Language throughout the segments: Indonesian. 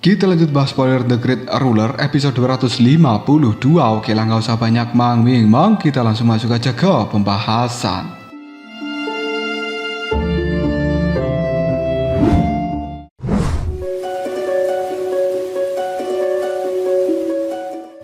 Kita lanjut bahas spoiler The Great Ruler episode 252. Oke lah, nggak usah banyak mang, kita langsung masuk aja ke pembahasan.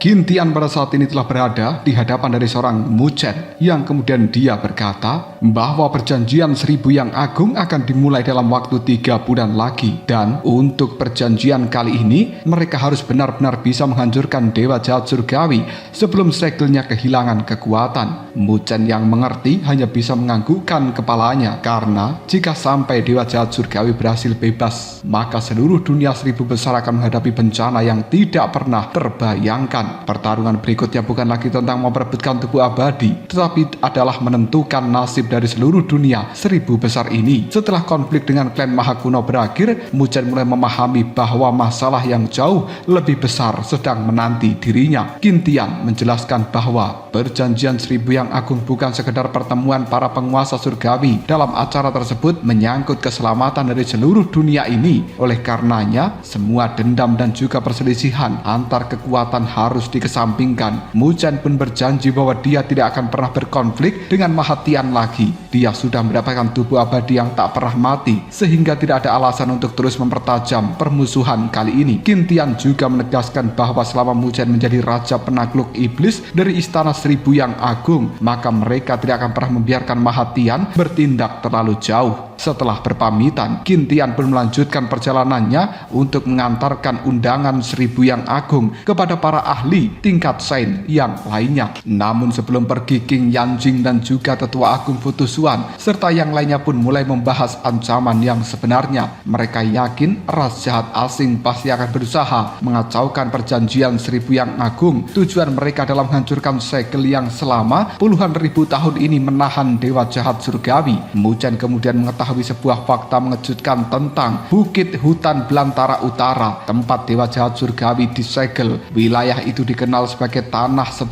Qin Tian pada saat ini telah berada di hadapan dari seorang Mu Chen yang kemudian dia berkata bahwa perjanjian 1000 yang agung akan dimulai dalam waktu 3 bulan lagi, dan untuk perjanjian kali ini mereka harus benar-benar bisa menghancurkan dewa jahat surgawi sebelum segelnya kehilangan kekuatan. Mu Chen yang mengerti hanya bisa menganggukkan kepalanya, karena jika sampai dewa jahat surgawi berhasil bebas, maka seluruh dunia 1000 besar akan menghadapi bencana yang tidak pernah terbayangkan. Pertarungan berikutnya bukan lagi tentang memperebutkan tubuh abadi, tetapi adalah menentukan nasib dari seluruh dunia 1000 besar ini. Setelah konflik dengan klan Maha Kuno berakhir, Mu Chen mulai memahami bahwa masalah yang jauh lebih besar sedang menanti dirinya. Qin Tian menjelaskan bahwa perjanjian 1000 yang agung bukan sekedar pertemuan para penguasa surgawi. Dalam acara tersebut menyangkut keselamatan dari seluruh dunia ini. Oleh karenanya, semua dendam dan juga perselisihan antar kekuatan harus dikesampingkan. Mu Chen pun berjanji bahwa dia tidak akan pernah berkonflik dengan Maha Tian lagi. Dia sudah mendapatkan tubuh abadi yang tak pernah mati, sehingga tidak ada alasan untuk terus mempertajam permusuhan kali ini. Qin Tian juga menegaskan bahwa selama Mu Chen menjadi raja penakluk iblis dari istana 1000 yang agung, maka mereka tidak akan pernah membiarkan Maha Tian bertindak terlalu jauh. Setelah berpamitan, Qin Tian pun melanjutkan perjalanannya untuk mengantarkan undangan 1000 yang agung kepada para ahli tingkat sains yang lainnya. Namun sebelum pergi, King Yanjing dan juga Tetua Agung Futusuan serta yang lainnya pun mulai membahas ancaman yang sebenarnya. Mereka yakin ras jahat asing pasti akan berusaha mengacaukan perjanjian 1000 yang agung. Tujuan mereka dalam menghancurkan segel yang selama puluhan ribu tahun ini menahan dewa jahat surgawi. Mu Chen kemudian mengetahui sebuah fakta mengejutkan tentang Bukit Hutan Belantara Utara, tempat dewa jahat surgawi disegel. Wilayah itu dikenal sebagai tanah 10.000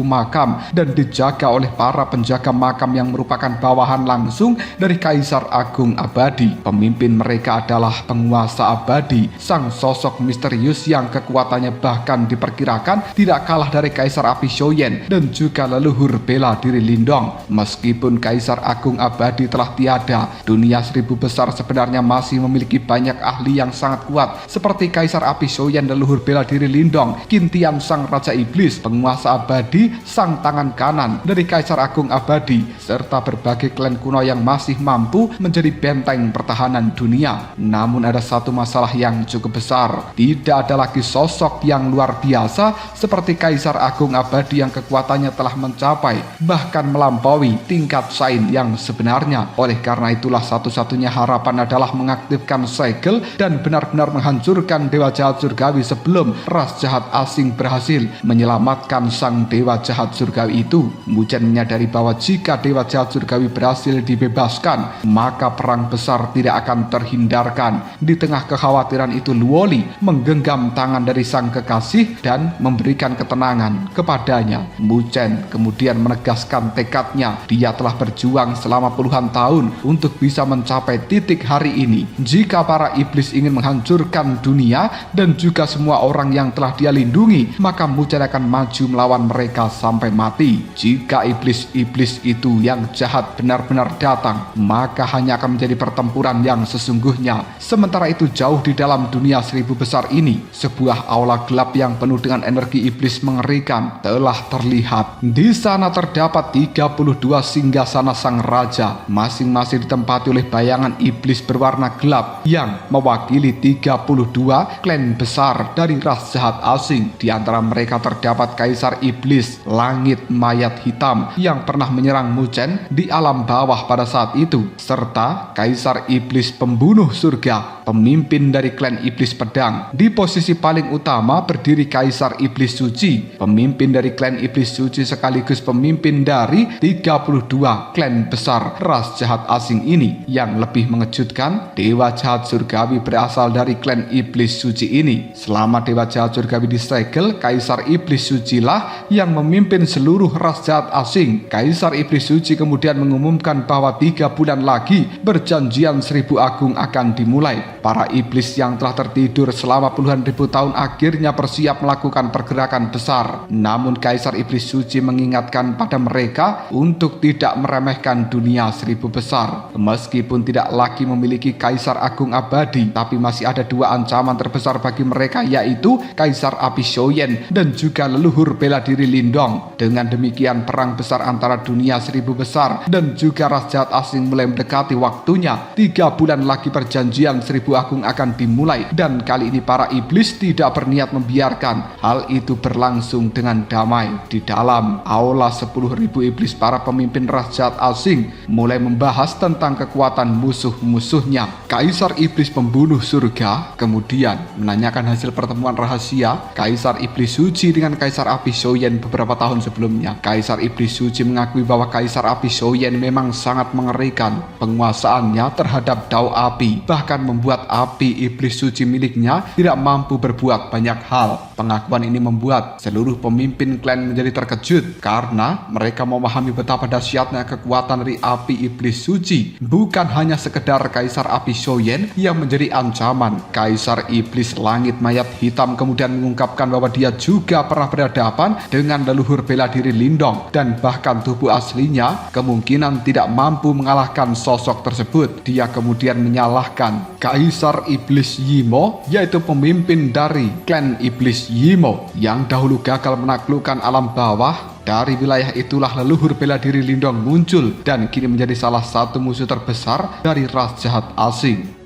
makam dan dijaga oleh para penjaga makam yang merupakan bawahan langsung dari Kaisar Agung Abadi. Pemimpin mereka adalah penguasa abadi, sang sosok misterius yang kekuatannya bahkan diperkirakan tidak kalah dari Kaisar Api Shoyen dan juga leluhur bela diri Lindong. Meskipun Kaisar Agung Abadi telah tiada, dunia 1000 besar sebenarnya masih memiliki banyak ahli yang sangat kuat seperti Kaisar Api Shoyen, leluhur bela diri Lindong, Qin Tian sang Raja Iblis, penguasa abadi, sang tangan kanan dari Kaisar Agung Abadi, serta berbagai klan kuno yang masih mampu menjadi benteng pertahanan dunia. Namun ada satu masalah yang cukup besar. Tidak ada lagi sosok yang luar biasa seperti Kaisar Agung Abadi yang kekuatannya telah mencapai bahkan melampaui tingkat sains yang sebenarnya. Oleh karena itulah satu-satunya harapan adalah mengaktifkan segel dan benar-benar menghancurkan dewa jahat surgawi sebelum ras jahat asing berhasil menyelamatkan sang dewa jahat surgawi itu. Mu Chen menyadari bahwa jika dewa jahat surgawi berhasil dibebaskan, maka perang besar tidak akan terhindarkan. Di tengah kekhawatiran itu, Luoli menggenggam tangan dari sang kekasih dan memberikan ketenangan kepadanya. Mu Chen kemudian menegaskan tekadnya. Dia telah berjuang selama puluhan tahun untuk bisa mencapai titik hari ini. Jika para iblis ingin menghancurkan dunia dan juga semua orang yang telah dia lindungi, maka Mu Chen akan maju melawan mereka sampai mati. Jika iblis-iblis itu yang jahat benar-benar datang, maka hanya akan menjadi pertempuran yang sesungguhnya. Sementara itu, jauh di dalam dunia 1000 besar ini, sebuah aula gelap yang penuh dengan energi iblis mengerikan telah terlihat. Di sana terdapat 32 singgasana sang raja, masing-masing ditempati oleh bayangan iblis berwarna gelap yang mewakili 32 klan besar dari ras jahat asing. Di antara mereka terdapat Kaisar Iblis, langit mayat hitam yang pernah menyerang Mu Chen di alam bawah pada saat itu, serta Kaisar Iblis pembunuh surga, pemimpin dari klan Iblis Pedang. Di posisi paling utama berdiri Kaisar Iblis Suci, pemimpin dari klan Iblis Suci sekaligus pemimpin dari 32 klan besar ras jahat asing ini. ini yang lebih mengejutkan, dewa jahat surgawi berasal dari klan iblis suci ini. Selama dewa jahat surgawi disegel, Kaisar Iblis Suci lah yang memimpin seluruh ras jahat asing. Kaisar Iblis Suci kemudian mengumumkan bahwa 3 bulan lagi perjanjian 1000 agung akan dimulai. Para iblis yang telah tertidur selama puluhan ribu tahun akhirnya bersiap melakukan pergerakan besar. Namun Kaisar Iblis Suci mengingatkan pada mereka untuk tidak meremehkan dunia 1000 besar. Meskipun tidak lagi memiliki Kaisar Agung Abadi, tapi masih ada 2 ancaman terbesar bagi mereka, yaitu Kaisar Api Shoyen dan juga leluhur bela diri Lindong. Dengan demikian perang besar antara dunia 1000 besar dan juga ras jahat asing mulai mendekati waktunya. 3 bulan lagi perjanjian 1000 agung akan dimulai, dan kali ini para iblis tidak berniat membiarkan hal itu berlangsung dengan damai. Di dalam aula 10.000 iblis, para pemimpin ras jahat asing mulai membahas tentang kekuatan musuh-musuhnya. Kaisar Iblis Pembunuh Surga kemudian menanyakan hasil pertemuan rahasia Kaisar Iblis Suci dengan Kaisar Api Shoyen beberapa tahun sebelumnya. Kaisar Iblis Suci mengakui bahwa Kaisar Api Shoyen memang sangat mengerikan. Penguasaannya terhadap dao api bahkan membuat api iblis suci miliknya tidak mampu berbuat banyak hal. Pengakuan ini membuat seluruh pemimpin klan menjadi terkejut karena mereka memahami betapa dahsyatnya kekuatan dari api iblis suci. Bukan hanya sekedar Kaisar Api Shoyen yang menjadi ancaman. Kaisar Iblis Langit Mayat Hitam kemudian mengungkapkan bahwa dia juga pernah berhadapan dengan leluhur bela diri Lindong, dan bahkan tubuh aslinya kemungkinan tidak mampu mengalahkan sosok tersebut. Dia kemudian menyalahkan Kaisar Iblis Yimo, yaitu pemimpin dari klan Iblis Yimo yang dahulu gagal menaklukkan alam bawah. Dari wilayah itulah leluhur bela diri Lindong muncul dan kini menjadi salah satu musuh terbesar dari ras jahat asing.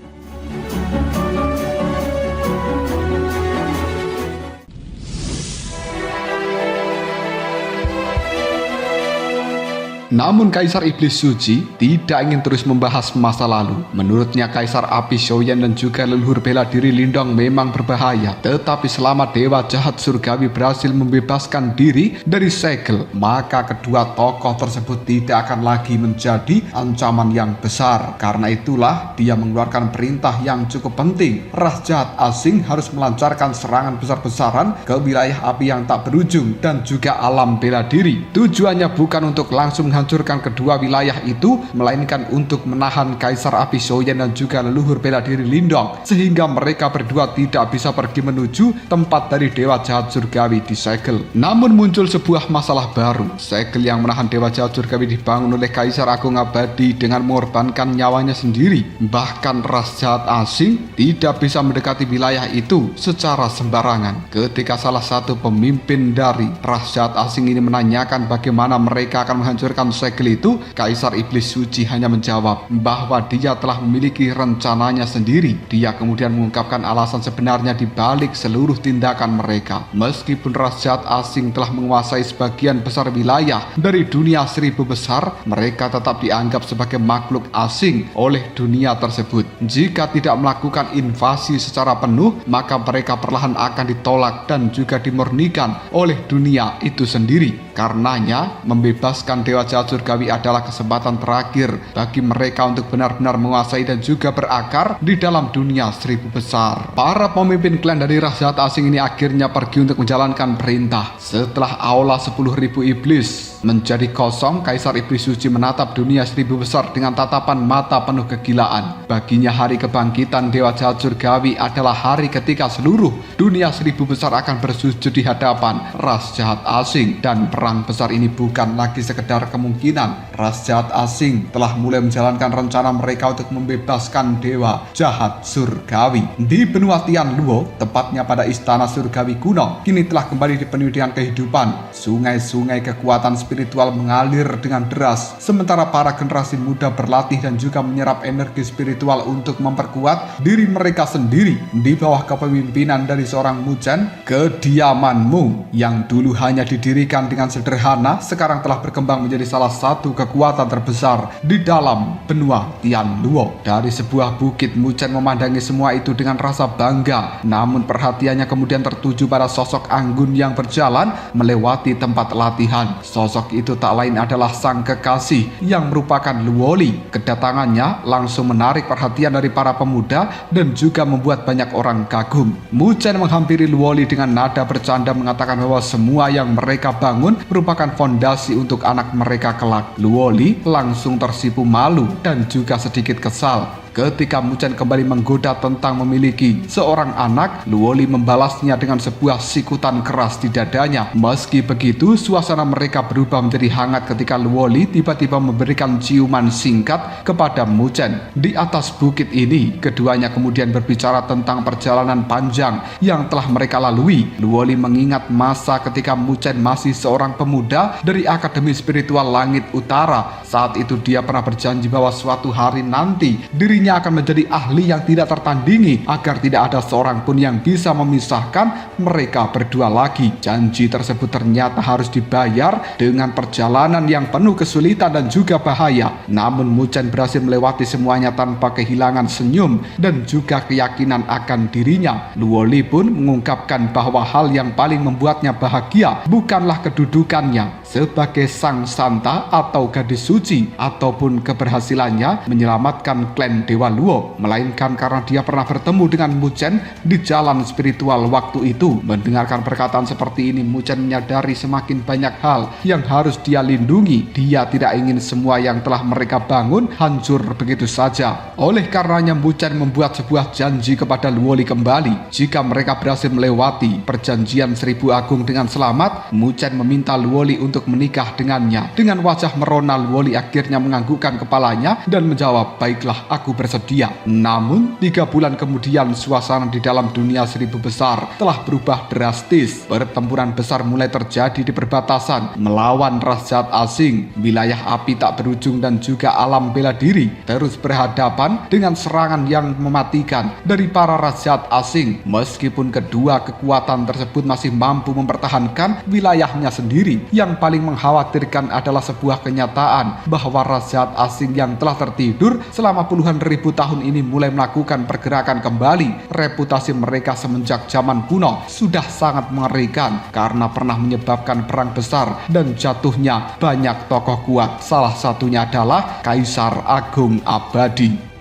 Namun Kaisar Iblis Suci tidak ingin terus membahas masa lalu. Menurutnya Kaisar Api Shoyen dan juga leluhur bela diri Lindong memang berbahaya. Tetapi selama dewa jahat surgawi berhasil membebaskan diri dari segel, maka kedua tokoh tersebut tidak akan lagi menjadi ancaman yang besar. Karena itulah dia mengeluarkan perintah yang cukup penting. Ras jahat asing harus melancarkan serangan besar-besaran ke wilayah api yang tak berujung dan juga alam bela diri. Tujuannya bukan untuk langsung menghancurkan kedua wilayah itu, melainkan untuk menahan Kaisar Api Shoyen dan juga leluhur bela diri Lindong, sehingga mereka berdua tidak bisa pergi menuju tempat dari dewa jahat surgawi disegel. Namun muncul sebuah masalah baru. Segel yang menahan dewa jahat surgawi dibangun oleh Kaisar Agung Abadi dengan mengorbankan nyawanya sendiri. Bahkan ras jahat asing tidak bisa mendekati wilayah itu secara sembarangan. Ketika salah satu pemimpin dari ras jahat asing ini menanyakan bagaimana mereka akan menghancurkan segel itu, Kaisar Iblis Suci hanya menjawab bahwa dia telah memiliki rencananya sendiri. Dia kemudian mengungkapkan alasan sebenarnya di balik seluruh tindakan mereka. Meskipun ras jahat asing telah menguasai sebagian besar wilayah dari dunia 1000 besar, mereka tetap dianggap sebagai makhluk asing oleh dunia tersebut. Jika tidak melakukan invasi secara penuh, maka mereka perlahan akan ditolak dan juga dimurnikan oleh dunia itu sendiri. Karenanya, membebaskan dewa jahat surgawi adalah kesempatan terakhir bagi mereka untuk benar-benar menguasai dan juga berakar di dalam dunia 1000 besar. Para pemimpin klan dari ras jahat asing ini akhirnya pergi untuk menjalankan perintah. Setelah aula 10.000 iblis menjadi kosong, Kaisar Iblis Suci menatap dunia 1000 besar dengan tatapan mata penuh kegilaan. Baginya hari kebangkitan dewa jahat surgawi adalah hari ketika seluruh dunia 1000 besar akan bersujud di hadapan ras jahat asing, dan perang besar ini bukan lagi sekedar kemungkinan. Ras jahat asing telah mulai menjalankan rencana mereka untuk membebaskan dewa jahat surgawi. Di benua Tianluo, tepatnya pada istana surgawi kuno, kini telah kembali dipenuhi dengan kehidupan. Sungai-sungai kekuatan spiritual mengalir dengan deras, sementara para generasi muda berlatih dan juga menyerap energi spiritual untuk memperkuat diri mereka sendiri. Di bawah kepemimpinan dari seorang Muchen, kediamanmu yang dulu hanya didirikan dengan sederhana sekarang telah berkembang menjadi salah satu kekuatan terbesar di dalam benua Tianluo. Dari sebuah bukit, Mu Chen memandangi semua itu dengan rasa bangga. Namun perhatiannya kemudian tertuju pada sosok anggun yang berjalan melewati tempat latihan. Sosok itu tak lain adalah sang kekasih yang merupakan Luoli. Kedatangannya langsung menarik perhatian dari para pemuda dan juga membuat banyak orang kagum. Mu Chen menghampiri Luoli dengan nada bercanda mengatakan bahwa semua yang mereka bangun merupakan fondasi untuk anak mereka kelak. Luoli langsung tersipu malu dan juga sedikit kesal. Ketika Mu Chen kembali menggoda tentang memiliki seorang anak, Luoli membalasnya dengan sebuah sikutan keras di dadanya. Meski begitu, suasana mereka berubah menjadi hangat ketika Luoli tiba-tiba memberikan ciuman singkat kepada Mu Chen. Di atas bukit ini, keduanya kemudian berbicara tentang perjalanan panjang yang telah mereka lalui. Luoli mengingat masa ketika Mu Chen masih seorang pemuda dari Akademi Spiritual Langit Utara. Saat itu dia pernah berjanji bahwa suatu hari nanti dirinya akan menjadi ahli yang tidak tertandingi agar tidak ada seorang pun yang bisa memisahkan mereka berdua lagi. Janji tersebut ternyata harus dibayar dengan perjalanan yang penuh kesulitan dan juga bahaya. Namun Mu Chen berhasil melewati semuanya tanpa kehilangan senyum dan juga keyakinan akan dirinya. Luoli pun mengungkapkan bahwa hal yang paling membuatnya bahagia bukanlah kedudukannya sebagai sang santa atau gadis suci ataupun keberhasilannya menyelamatkan klan Dewa Luo, melainkan karena dia pernah bertemu dengan Mu Chen di jalan spiritual waktu itu. Mendengarkan perkataan seperti ini, Mu Chen menyadari semakin banyak hal yang harus dia lindungi. Dia tidak ingin semua yang telah mereka bangun hancur begitu saja. Oleh karenanya Mu Chen membuat sebuah janji kepada Luoli kembali. Jika mereka berhasil melewati perjanjian 1000 agung dengan selamat, Mu Chen meminta Luoli untuk menikah dengannya. Dengan wajah merona, Luoli akhirnya menganggukkan kepalanya dan menjawab, "Baiklah, aku bersedia." Namun 3 bulan kemudian suasana di dalam dunia 1000 besar telah berubah drastis. Pertempuran besar mulai terjadi di perbatasan melawan ras jahat asing. Wilayah api tak berujung dan juga alam bela diri terus berhadapan dengan serangan yang mematikan dari para ras jahat asing. Meskipun kedua kekuatan tersebut masih mampu mempertahankan wilayahnya sendiri, yang paling mengkhawatirkan adalah sebuah kenyataan bahwa ras jahat asing yang telah tertidur selama puluhan ribu tahun ini mulai melakukan pergerakan kembali. Reputasi mereka semenjak zaman kuno sudah sangat mengerikan karena pernah menyebabkan perang besar dan jatuhnya banyak tokoh kuat. Salah satunya adalah Kaisar Agung Abadi.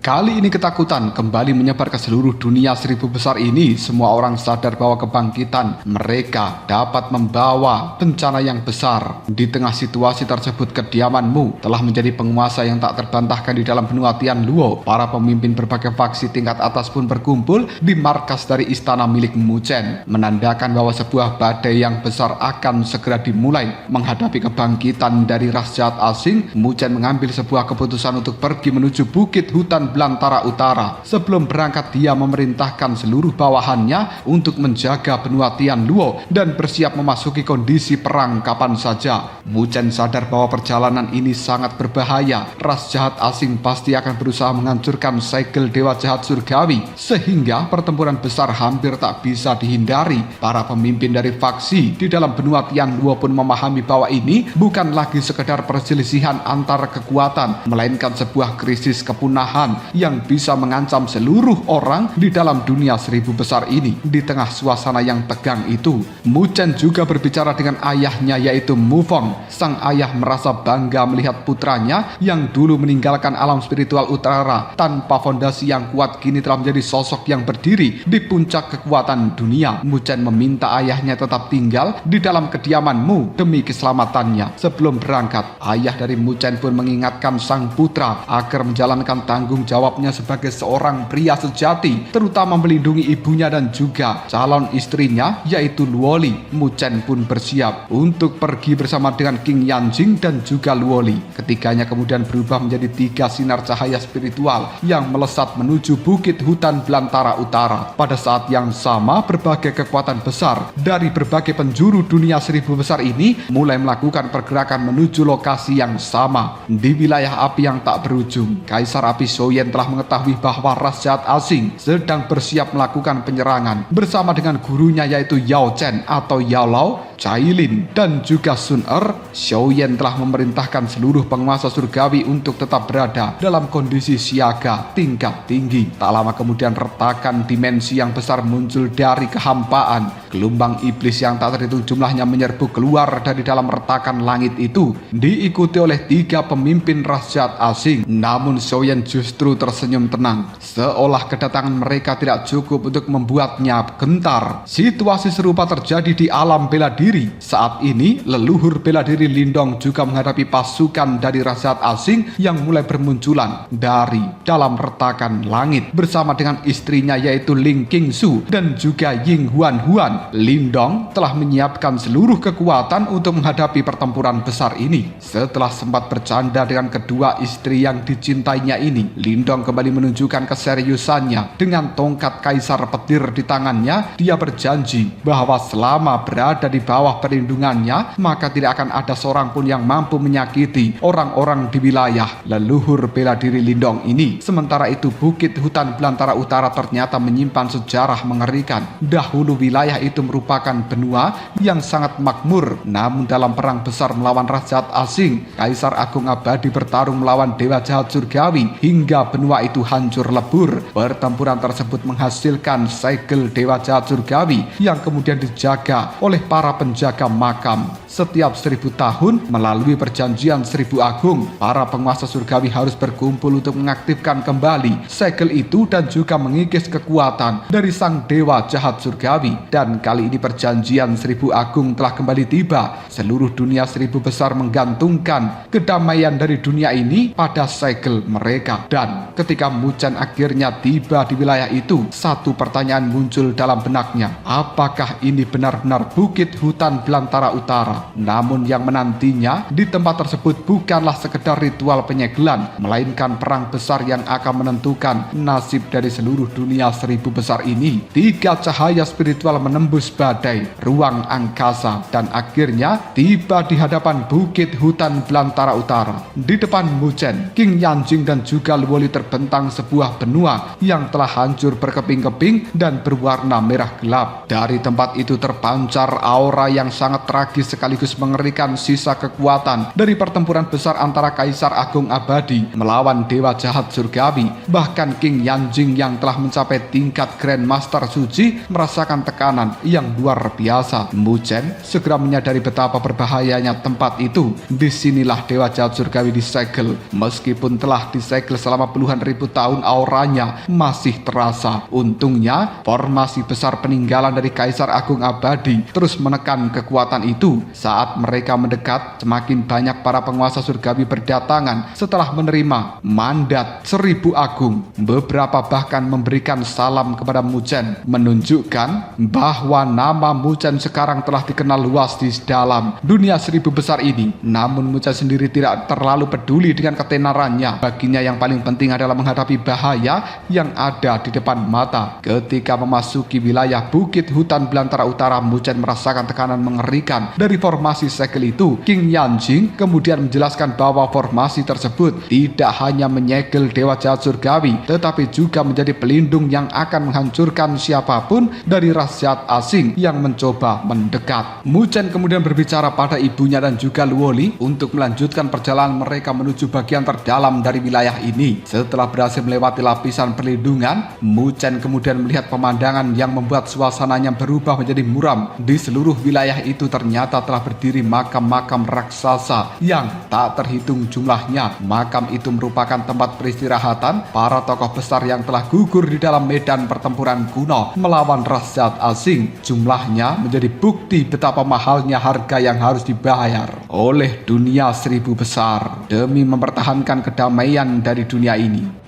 Kali ini ketakutan kembali menyebar ke seluruh dunia 1000 besar ini. Semua orang sadar bahwa kebangkitan mereka dapat membawa bencana yang besar. Di tengah situasi tersebut, kediaman Mu telah menjadi penguasa yang tak terbantahkan di dalam benua Tianluo. Para pemimpin berbagai faksi tingkat atas pun berkumpul di markas dari istana milik Mu Chen, menandakan bahwa sebuah badai yang besar akan segera dimulai. Menghadapi kebangkitan dari ras jahat asing, Mu Chen mengambil sebuah keputusan untuk pergi menuju bukit hutan belantara utara. Sebelum berangkat, dia memerintahkan seluruh bawahannya untuk menjaga benua Tianluo dan bersiap memasuki kondisi perang kapan saja. Mu Chen sadar bahwa perjalanan ini sangat berbahaya. Ras jahat asing pasti akan berusaha menghancurkan segel dewa jahat surgawi, sehingga pertempuran besar hampir tak bisa dihindari. Para pemimpin dari faksi di dalam benua Tianluo pun memahami bahwa ini bukan lagi sekedar perselisihan antara kekuatan, melainkan sebuah krisis kepunahan yang bisa mengancam seluruh orang di dalam dunia 1000 besar ini. Di tengah suasana yang tegang itu, Mu Chen juga berbicara dengan ayahnya, yaitu Mu Feng. Sang ayah merasa bangga melihat putranya yang dulu meninggalkan alam spiritual utara tanpa fondasi yang kuat kini telah menjadi sosok yang berdiri di puncak kekuatan dunia. Mu Chen meminta ayahnya tetap tinggal di dalam kediaman Mu demi keselamatannya. Sebelum berangkat, ayah dari Mu Chen pun mengingatkan sang putra agar menjalankan tanggung jawab jawabnya sebagai seorang pria sejati, terutama melindungi ibunya dan juga calon istrinya yaitu Luoli. Muchen pun bersiap untuk pergi bersama dengan King Yanjing dan juga Luoli. Ketiganya kemudian berubah menjadi 3 sinar cahaya spiritual yang melesat menuju bukit hutan belantara utara. Pada saat yang sama, berbagai kekuatan besar dari berbagai penjuru dunia 1000 besar ini mulai melakukan pergerakan menuju lokasi yang sama. Di wilayah api yang tak berujung, Kaisar Api Shouyan telah mengetahui bahwa ras jahat asing sedang bersiap melakukan penyerangan bersama dengan gurunya yaitu Yao Chen atau Yao Lao, Cailin, dan juga Sun Er. Shouyan telah memerintahkan seluruh penguasa surgawi untuk tetap berada dalam kondisi siaga tingkat tinggi. Tak lama kemudian retakan dimensi yang besar muncul dari kehampaan. Gelombang iblis yang tak terhitung jumlahnya menyerbu keluar dari dalam retakan langit itu, diikuti oleh 3 pemimpin ras jahat asing. Namun Shouyan justru tersenyum tenang, seolah kedatangan mereka tidak cukup untuk membuatnya gentar. Situasi serupa terjadi di alam bela diri. Saat ini leluhur bela diri Lindong juga menghadapi pasukan dari ras jahat asing yang mulai bermunculan dari dalam retakan langit bersama dengan istrinya yaitu Ling Qingsu dan juga Ying Huan Huan. Lindong telah menyiapkan seluruh kekuatan untuk menghadapi pertempuran besar ini. Setelah sempat bercanda dengan kedua istri yang dicintainya ini, Lindong kembali menunjukkan keseriusannya. Dengan tongkat kaisar petir di tangannya, dia berjanji bahwa selama berada di bawah perlindungannya, maka tidak akan ada seorang pun yang mampu menyakiti orang-orang di wilayah leluhur bela diri Lindong ini. Sementara itu, bukit hutan belantara utara ternyata menyimpan sejarah mengerikan. Dahulu wilayah itu merupakan benua yang sangat makmur, namun dalam perang besar melawan ras jahat asing, Kaisar Agung Abadi bertarung melawan dewa jahat surgawi hingga benua itu hancur lebur. Pertempuran tersebut menghasilkan segel dewa jahat surgawi yang kemudian dijaga oleh para penjaga makam. Setiap 1000 tahun melalui perjanjian 1000 agung, para penguasa surgawi harus berkumpul untuk mengaktifkan kembali segel itu dan juga mengikis kekuatan dari sang dewa jahat surgawi. Dan kali ini perjanjian 1000 agung telah kembali tiba. Seluruh dunia 1000 besar menggantungkan kedamaian dari dunia ini pada segel mereka. Dan ketika Muchen akhirnya tiba di wilayah itu, satu pertanyaan muncul dalam benaknya. Apakah ini benar-benar bukit hutan belantara utara? Namun yang menantinya di tempat tersebut bukanlah sekedar ritual penyegelan, melainkan perang besar yang akan menentukan nasib dari seluruh dunia 1000 besar ini. 3 cahaya spiritual menembus badai, ruang angkasa, dan akhirnya tiba di hadapan bukit hutan belantara utara. Di depan Muchen, King Yanjing dan juga Luoli terbentang sebuah benua yang telah hancur berkeping-keping dan berwarna merah gelap. Dari tempat itu terpancar aura yang sangat tragis sekaligus mengerikan, sisa kekuatan dari pertempuran besar antara Kaisar Agung Abadi melawan dewa jahat surgawi. Bahkan King Yanjing yang telah mencapai tingkat Grandmaster Suci merasakan tekanan yang luar biasa. Muchen segera menyadari betapa berbahayanya tempat itu. Disinilah dewa jahat surgawi disegel. Meskipun telah disegel selama puluhan ribu tahun, auranya masih terasa. Untungnya formasi besar peninggalan dari Kaisar Agung Abadi terus menekan kekuatan itu. Saat mereka mendekat, semakin banyak para penguasa surgawi berdatangan setelah menerima mandat 1000 agung. Beberapa bahkan memberikan salam kepada Muchen, menunjukkan bahwa nama Muchen sekarang telah dikenal luas di dalam dunia 1000 besar ini. Namun Muchen sendiri tidak terlalu peduli dengan ketenarannya. Baginya yang paling penting adalah menghadapi bahaya yang ada di depan mata. Ketika memasuki wilayah bukit hutan belantara utara, Muchen merasakan tekanan mengerikan dari formasi segel itu. King Yanjing kemudian menjelaskan bahwa formasi tersebut tidak hanya menyegel dewa jahat surgawi, tetapi juga menjadi pelindung yang akan menghancurkan siapapun dari ras jahat asing yang mencoba mendekat. Muchen kemudian berbicara pada ibunya dan juga Luoli untuk melanjutkan perjalanan mereka menuju bagian terdalam dari wilayah ini. Setelah berhasil melewati lapisan perlindungan, Muchen kemudian melihat pemandangan yang membuat suasananya berubah menjadi muram. Di seluruh wilayah itu ternyata telah berdiri makam-makam raksasa yang tak terhitung jumlahnya. Makam itu merupakan tempat peristirahatan para tokoh besar yang telah gugur di dalam medan pertempuran kuno melawan ras jahat asing. Jumlahnya menjadi bukti betapa mahalnya harga yang harus dibayar oleh dunia 1000 besar demi mempertahankan kedamaian dari dunia ini.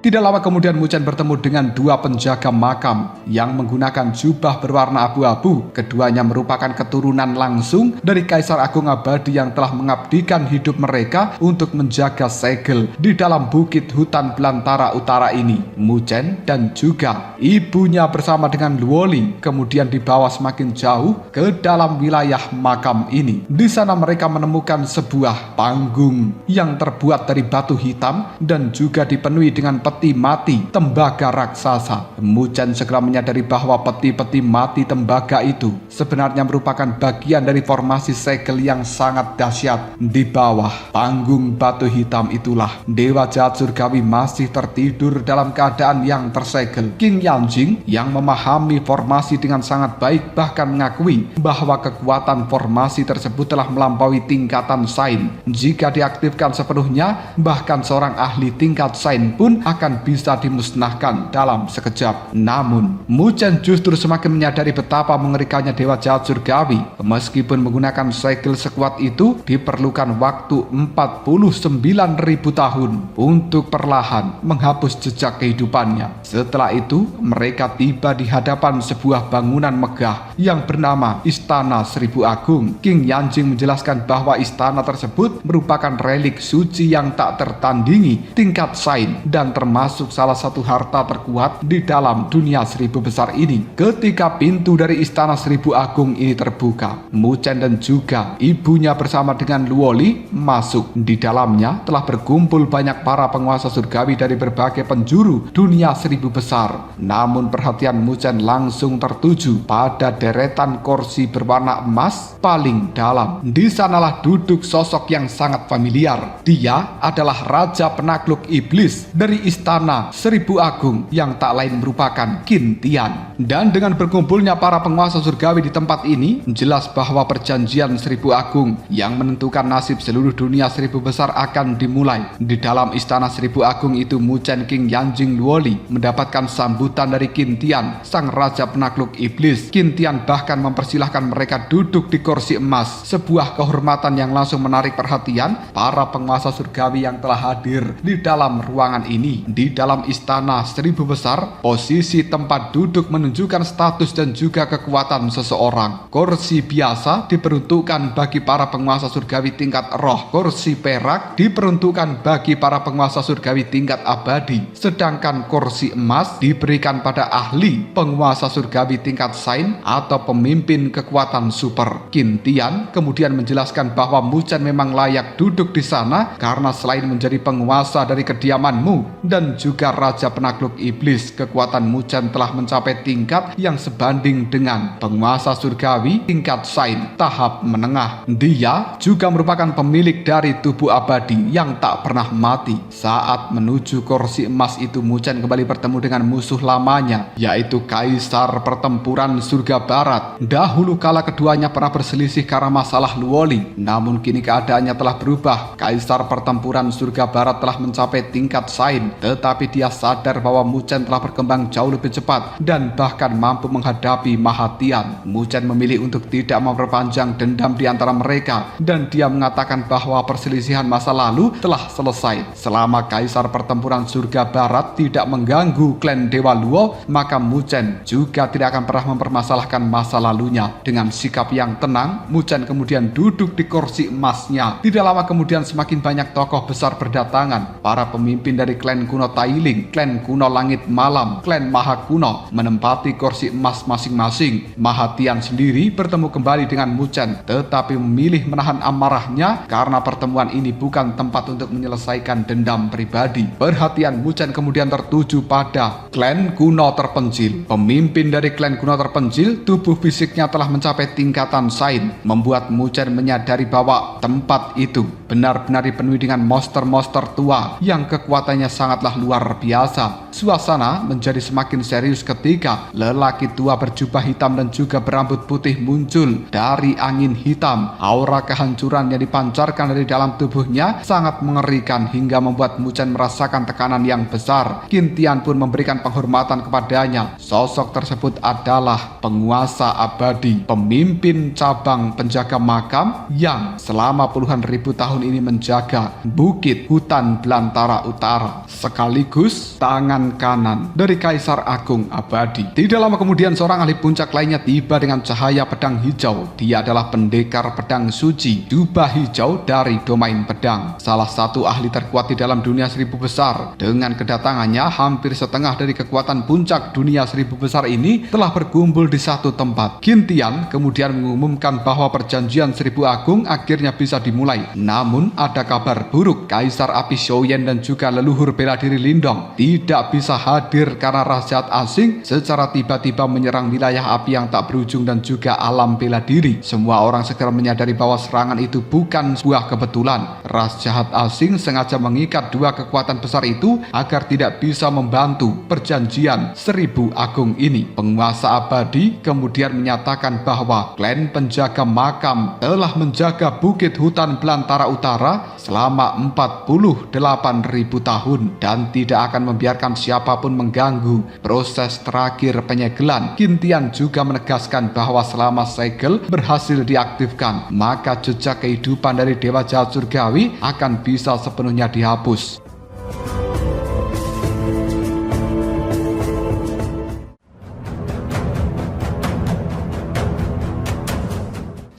Tidak lama kemudian Mu Chen bertemu dengan dua penjaga makam yang menggunakan jubah berwarna abu-abu. Keduanya merupakan keturunan langsung dari Kaisar Agung Abadi yang telah mengabdikan hidup mereka untuk menjaga segel di dalam bukit hutan belantara utara ini. Mu Chen dan juga ibunya bersama dengan Luoli kemudian dibawa semakin jauh ke dalam wilayah makam ini. Di sana mereka menemukan sebuah panggung yang terbuat dari batu hitam dan juga dipenuhi dengan peti mati tembaga raksasa. Mu Chen segera menyadari bahwa peti-peti mati tembaga itu sebenarnya merupakan bagian dari formasi segel yang sangat dahsyat. Di bawah panggung batu hitam itulah dewa jahat surgawi masih tertidur dalam keadaan yang tersegel. King Yanjing yang memahami formasi dengan sangat baik bahkan mengakui bahwa kekuatan formasi tersebut telah melampaui tingkatan Sain. Jika diaktifkan sepenuhnya, bahkan seorang ahli tingkat Sain pun akan bisa dimusnahkan dalam sekejap. Namun Mu Chen justru semakin menyadari betapa mengerikannya dewa jahat surgawi. Meskipun menggunakan segel sekuat itu, diperlukan waktu 49.000 tahun untuk perlahan menghapus jejak kehidupannya. Setelah itu mereka tiba di hadapan sebuah bangunan megah yang bernama Istana Seribu Agung. King Yanjing menjelaskan bahwa istana tersebut merupakan relik suci yang tak tertandingi tingkat Sain dan termasuk salah satu harta terkuat di dalam dunia seribu besar ini. Ketika pintu dari Istana Seribu Agung ini terbuka, Mu Chen dan juga ibunya bersama dengan Luoli masuk. Di dalamnya telah berkumpul banyak para penguasa surgawi dari berbagai penjuru dunia seribu besar. Namun perhatian Mu Chen langsung tertuju pada deretan kursi berwarna emas paling dalam. Di sanalah duduk sosok yang sangat familiar. Dia adalah Raja Penakluk Iblis dari Istana Seribu Agung yang tak lain merupakan Qin Tian. Dan dengan berkumpulnya para penguasa surgawi di tempat ini, jelas bahwa perjanjian Seribu Agung yang menentukan nasib seluruh dunia seribu besar akan dimulai. Di dalam Istana Seribu Agung itu, Mu Chen, King Yanjing, Luoli mendapatkan sambutan dari Qin Tian, sang Raja Penakluk Iblis. Qin Tian bahkan mempersilahkan mereka duduk di kursi emas, sebuah kehormatan yang langsung menarik perhatian para penguasa surgawi yang telah hadir di dalam ruangan ini. Di dalam Istana Seribu Besar, posisi tempat duduk menunjukkan status dan juga kekuatan seseorang. Kursi biasa diperuntukkan bagi para penguasa surgawi tingkat roh. Kursi perak diperuntukkan bagi para penguasa surgawi tingkat abadi. Sedangkan kursi emas diberikan pada ahli penguasa surgawi tingkat Sain atau pemimpin kekuatan super. Qin Tian kemudian menjelaskan bahwa Mu Chen memang layak duduk di sana karena selain menjadi penguasa dari kediamanmu dan juga Raja Penakluk Iblis, kekuatan Mu Chen telah mencapai tingkat yang sebanding dengan penguasa surgawi tingkat Sain tahap menengah. Dia juga merupakan pemilik dari tubuh abadi yang tak pernah mati. Saat menuju kursi emas itu, Mu Chen kembali bertemu dengan musuh lamanya, yaitu Kaisar Pertempuran Surga Barat. Dahulu kala keduanya pernah berselisih karena masalah Luoli, namun kini keadaannya telah berubah. Kaisar Pertempuran Surga Barat telah mencapai tingkat Sain, tetapi dia sadar bahwa Mu Chen telah berkembang jauh lebih cepat dan bahkan mampu menghadapi Maha Tian. Mu Chen memilih untuk tidak memperpanjang dendam di antara mereka dan dia mengatakan bahwa perselisihan masa lalu telah selesai. Selama Kaisar Pertempuran Surga Barat tidak mengganggu klan Dewa Luo, maka Mu Chen juga tidak akan pernah mempermasalahkan masa lalunya. Dengan sikap yang tenang, Mu Chen kemudian duduk di kursi emasnya. Tidak lama kemudian semakin banyak tokoh besar berdatangan. Para pemimpin dari klan kuno Tailing, klan kuno Langit Malam, klan Maha Kuno menempati kursi emas masing-masing. Maha Tian sendiri bertemu kembali dengan Mu Chen, tetapi memilih menahan amarahnya karena pertemuan ini bukan tempat untuk menyelesaikan dendam pribadi. Perhatian Mu Chen kemudian tertuju pada klan kuno terpencil. Pemimpin dari klan kuno terpencil, tubuh fisiknya telah mencapai tingkatan Sain, membuat Mu Chen menyadari bahwa tempat itu benar-benar dipenuhi dengan monster-monster tua yang kekuatannya sangatlah luar biasa. Suasana menjadi semakin serius ketika lelaki tua berjubah hitam dan juga berambut putih muncul dari angin hitam. Aura kehancuran yang dipancarkan dari dalam tubuhnya sangat mengerikan hingga membuat Mu Chen merasakan tekanan yang besar. Qin Tian pun memberikan penghormatan kepadanya. Sosok tersebut adalah penguasa abadi, pemimpin cabang penjaga makam yang selama puluhan ribu tahun ini menjaga bukit hutan belantara utara. sekaligus tangan kanan dari Kaisar Agung Abadi. Tidak lama kemudian seorang ahli puncak lainnya tiba dengan cahaya pedang hijau. Dia adalah pendekar pedang suci, jubah hijau dari domain pedang. Salah satu ahli terkuat di dalam dunia seribu besar. Dengan kedatangannya, hampir setengah dari kekuatan puncak dunia seribu besar ini telah berkumpul di satu tempat. Qin Tian kemudian mengumumkan bahwa perjanjian seribu agung akhirnya bisa dimulai. Namun ada kabar buruk, Kaisar Api Shouyan dan juga leluhur bela diri Lindong tidak bisa hadir karena ras jahat asing secara tiba-tiba menyerang wilayah api yang tak berujung dan juga alam bela diri. Semua orang segera menyadari bahwa serangan itu bukan sebuah kebetulan. Ras jahat asing sengaja mengikat dua kekuatan besar itu agar tidak bisa membantu perjanjian seribu agung ini. Penguasa abadi kemudian menyatakan bahwa klan penjaga makam telah menjaga bukit hutan belantara utara selama 48.000 tahun dan tidak akan membiarkan siapapun mengganggu proses terakhir penyegelan. Qin Tian juga menegaskan bahwa selama segel berhasil diaktifkan, maka jejak kehidupan dari Dewa Jahat Surgawi akan bisa sepenuhnya dihapus.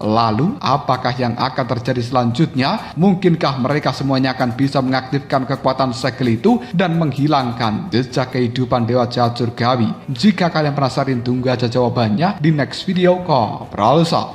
Lalu, apakah yang akan terjadi selanjutnya? Mungkinkah mereka semuanya akan bisa mengaktifkan kekuatan segel itu dan menghilangkan jejak kehidupan Dewa Jahat Surgawi? Jika kalian penasaran, tunggu aja jawabannya di next video. Koprolso.